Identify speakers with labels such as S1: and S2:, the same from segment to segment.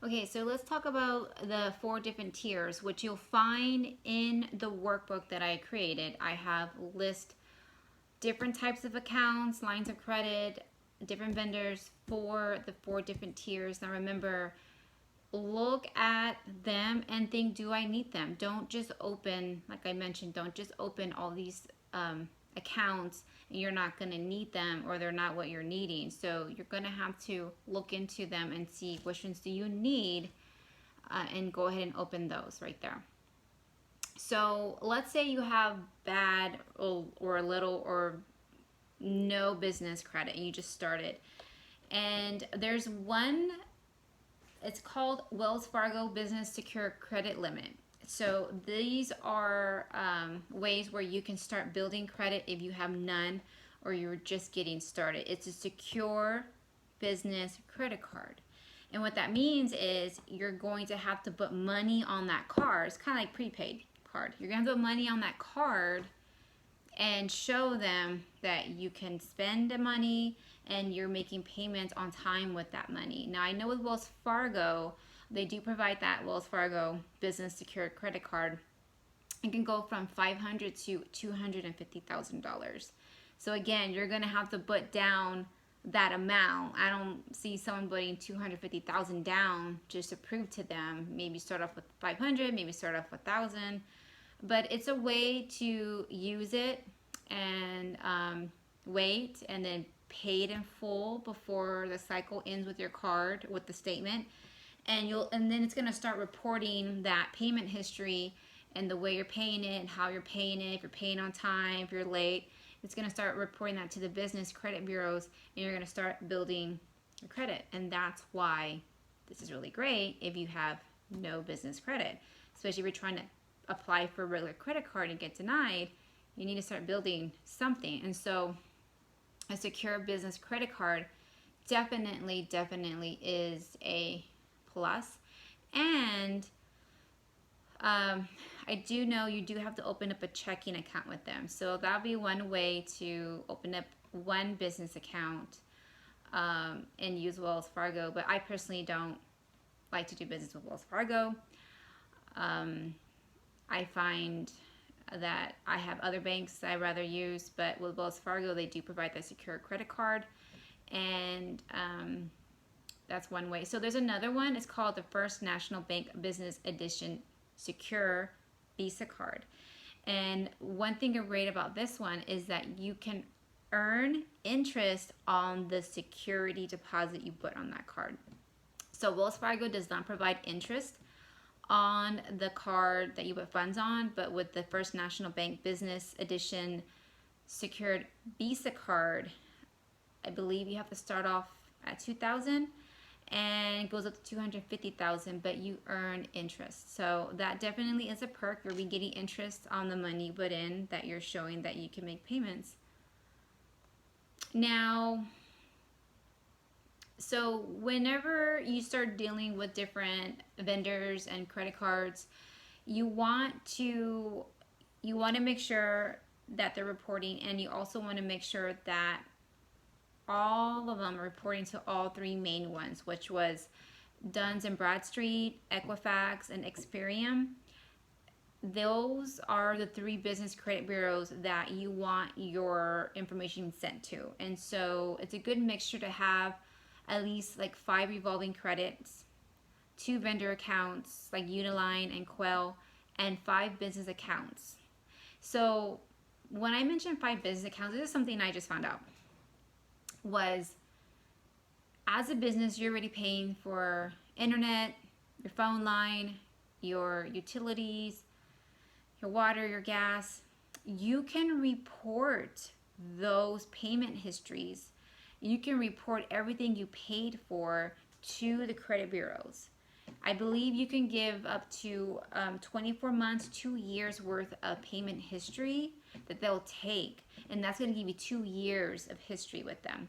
S1: Okay, so let's talk about the 4 different tiers, which you'll find in the workbook that I created. I have list different types of accounts, lines of credit, different vendors for the 4 different tiers. Now remember, look at them and think, do I need them? Don't just open, like I mentioned, don't just open all these accounts and you're not going to need them, or they're not what you're needing. So you're going to have to look into them and see which ones do you need, and go ahead and open those right there. So let's say you have bad or a little or no business credit and you just started. And there's one, it's called Wells Fargo Business Secure Credit Limit. So these are ways where you can start building credit if you have none or you're just getting started. It's a secure business credit card. And what that means is you're going to have to put money on that card. It's kind of like prepaid card. You're going to have to put money on that card and show them that you can spend the money and you're making payments on time with that money. Now I know with Wells Fargo, they do provide that Wells Fargo Business Secured Credit Card. It can go from $500 to $250,000. So again, you're gonna have to put down that amount. I don't see someone putting $250,000 down just to prove to them. Maybe start off with 500, maybe start off with 1,000. But it's a way to use it and wait and then pay it in full before the cycle ends with your card, with the statement. And then it's going to start reporting that payment history and the way you're paying it and how you're paying it, if you're paying on time, if you're late. It's going to start reporting that to the business credit bureaus, and you're going to start building your credit. And that's why this is really great if you have no business credit, especially if you're trying to apply for a regular credit card and get denied. You need to start building something. And so a secure business credit card definitely is a plus. And I do know you do have to open up a checking account with them. So that'll be one way to open up one business account and use Wells Fargo. But I personally don't like to do business with Wells Fargo. I find that I have other banks that I'd rather use, but with Wells Fargo, they do provide that secure credit card. And that's one way. So there's another one. It's called the First National Bank Business Edition Secure Visa Card. And one thing great about this one is that you can earn interest on the security deposit you put on that card. So Wells Fargo does not provide interest on the card that you put funds on, but with the First National Bank Business Edition Secured Visa Card, I believe you have to start off at $2,000 and it goes up to $250,000, but you earn interest. So that definitely is a perk. You'll be getting interest on the money you put in, that you're showing that you can make payments. Now, so whenever you start dealing with different vendors and credit cards, you want to make sure that they're reporting, and you also want to make sure that all of them are reporting to all 3 main ones, which was Duns and Bradstreet, Equifax, and Experian. Those are the 3 business credit bureaus that you want your information sent to. And so it's a good mixture to have at least like 5 revolving credits, 2 vendor accounts like Uniline and Quell, and 5 business accounts. So when I mentioned 5 business accounts, this is something I just found out. Was, as a business, you're already paying for internet, your phone line, your utilities, your water, your gas. You can report those payment histories. You can report everything you paid for to the credit bureaus. I believe you can give up to 24 months, 2 years worth of payment history that they'll take. And that's going to give you 2 years of history with them.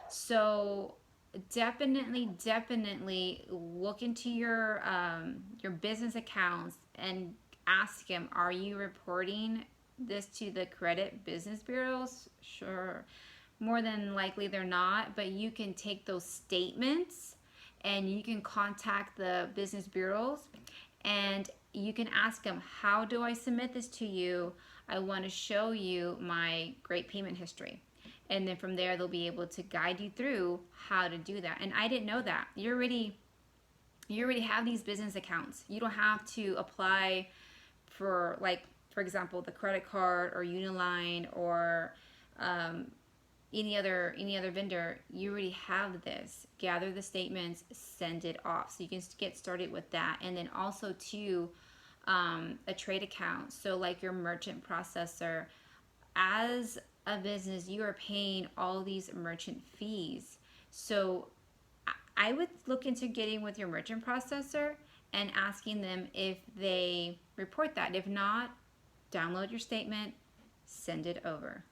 S1: So definitely look into your business accounts and ask them, are you reporting this to the credit business bureaus? Sure. More than likely they're not, but you can take those statements and you can contact the business bureaus and you can ask them, how do I submit this to you? I want to show you my great payment history. And then from there, they'll be able to guide you through how to do that. And I didn't know that. You already have these business accounts. You don't have to apply for, like, for example, the credit card or Uniline or any other vendor. You already have this. Gather the statements, send it off. So you can get started with that. And then also too, a trade account. So like your merchant processor, as a business, you are paying all these merchant fees. So I would look into getting with your merchant processor and asking them if they report that. If not, download your statement, send it over.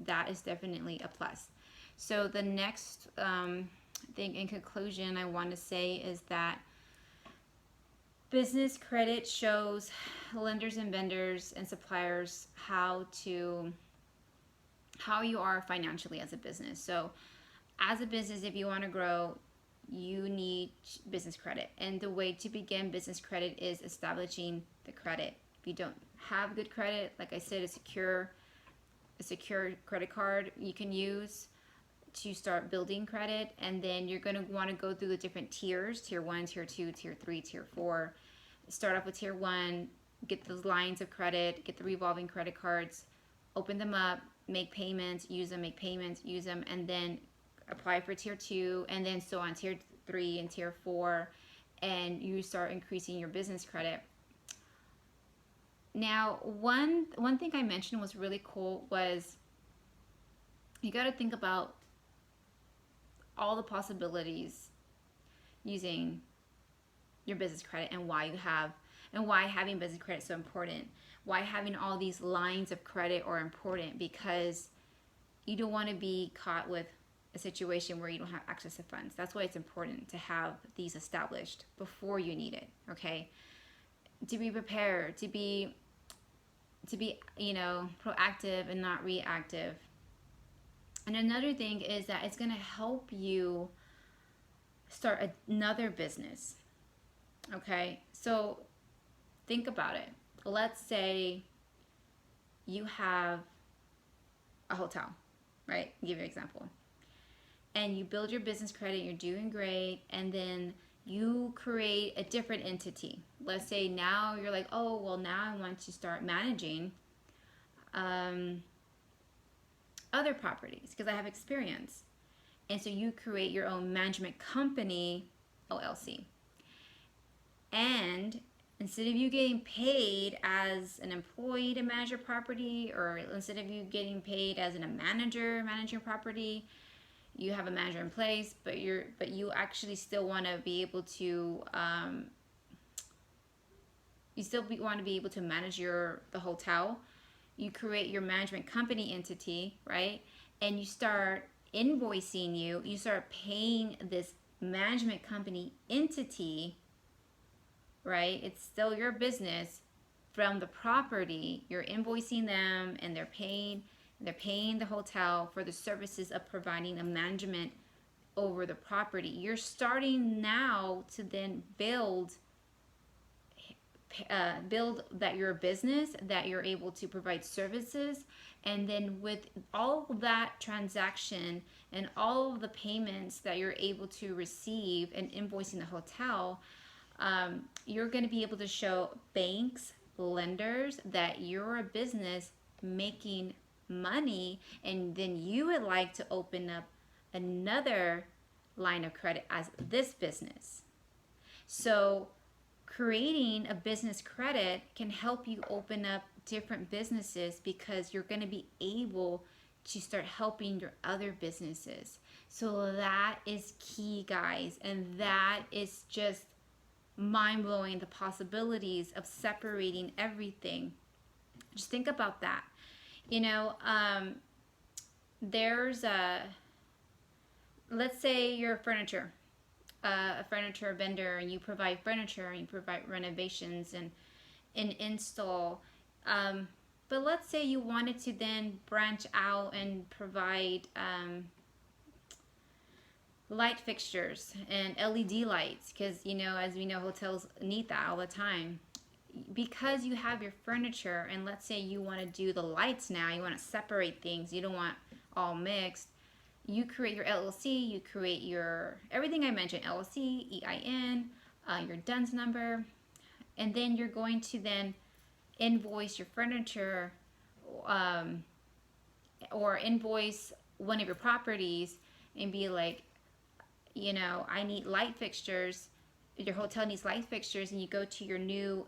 S1: That is definitely a plus. So the next thing in conclusion I want to say is that business credit shows lenders and vendors and suppliers how you are financially as a business. So as a business, if you want to grow, you need business credit. And the way to begin business credit is establishing the credit. If you don't have good credit, like I said, a secure credit card you can use to start building credit. And then you're going to want to go through the different tiers: tier 1, tier 2, tier 3, tier 4. Start off with tier 1, get those lines of credit, get the revolving credit cards, open them up, make payments, use them, make payments, use them, and then apply for tier 2, and then so on, tier 3 and tier 4, and you start increasing your business credit. Now, one thing I mentioned was really cool was you got to think about all the possibilities using your business credit and why having business credit is so important. Why having all these lines of credit are important, because you don't want to be caught with a situation where you don't have access to funds. That's why it's important to have these established before you need it, okay? To be prepared, to be proactive and not reactive. And another thing is that it's going to help you start another business, okay? So think about it. Let's say you have a hotel, right? I'll give you an example. And you build your business credit, you're doing great, and then you create a different entity. Let's say now you're like, oh, well, now I want to start managing other properties because I have experience. And so you create your own management company, LLC. And instead of you getting paid as an employee to manage your property, or instead of you getting paid as a manager managing property, you have a manager in place, but you actually still want to be able to want to be able to manage the hotel. You create your management company entity, right? And you start invoicing you start paying this management company entity, right? It's still your business from the property. You're invoicing them, and they're paying the hotel for the services of providing a management over the property. You're starting now to then build that you're a business, that you're able to provide services. And then with all that transaction and all of the payments that you're able to receive and invoicing the hotel, you're going to be able to show banks, lenders, that you're a business making money, and then you would like to open up another line of credit as this business. So creating a business credit can help you open up different businesses, because you're going to be able to start helping your other businesses. So that is key, guys, and that is just mind-blowing, the possibilities of separating everything. Just think about that. There's let's say you're a furniture vendor, and you provide furniture, and you provide renovations and install. But let's say you wanted to then branch out and provide light fixtures and LED lights, because you know, as we know, hotels need that all the time. Because you have your furniture, and let's say you want to do the lights now, you want to separate things, you don't want all mixed. You create your LLC, you create your everything I mentioned, LLC, EIN, your DUNS number, and then you're going to then invoice your furniture, um, or invoice one of your properties and be like, you know, I need light fixtures. Your hotel needs light fixtures, and you go to your new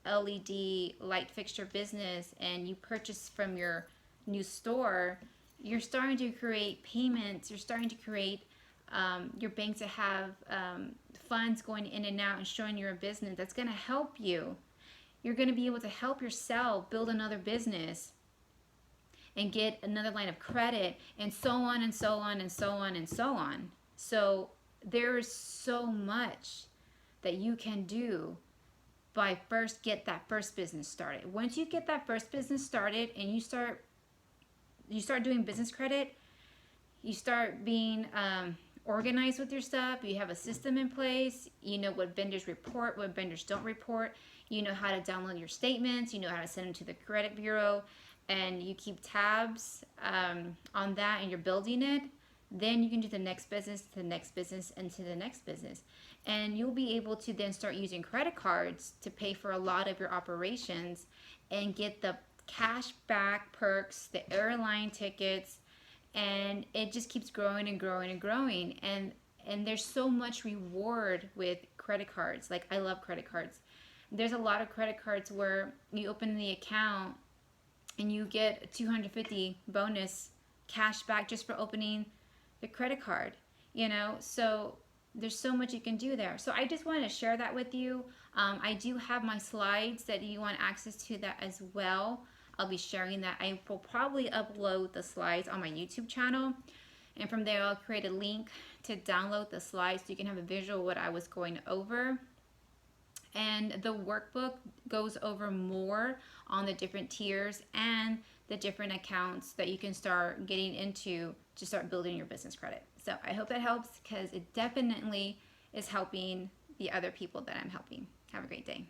S1: LED light fixture business and you purchase from your new store. You're starting to create payments. You're starting to create your bank to have funds going in and out and showing you're a business. That's going to help you. You're going to be able to help yourself build another business and get another line of credit, and so on and so on and so on and so on. So there's so much that you can do by first get that first business started. Once you get that first business started and you start doing business credit, you start being organized with your stuff. You have a system in place. You know what vendors report, what vendors don't report. You know how to download your statements. You know how to send them to the credit bureau, and you keep tabs on that, and you're building it. Then you can do the next business, to the next business, and to the next business. And you'll be able to then start using credit cards to pay for a lot of your operations and get the cash back perks, the airline tickets, and it just keeps growing and growing and growing. And there's so much reward with credit cards. Like, I love credit cards. There's a lot of credit cards where you open the account and you get a 250 bonus cash back just for opening the credit card, you know. So there's so much you can do there. So I just wanted to share that with you. I do have my slides that you want access to that as well. I'll be sharing that. I will probably upload the slides on my YouTube channel, and from there I'll create a link to download the slides so you can have a visual of what I was going over. And the workbook goes over more on the different tiers and the different accounts that you can start getting into to start building your business credit. So I hope that helps, because it definitely is helping the other people that I'm helping. Have a great day.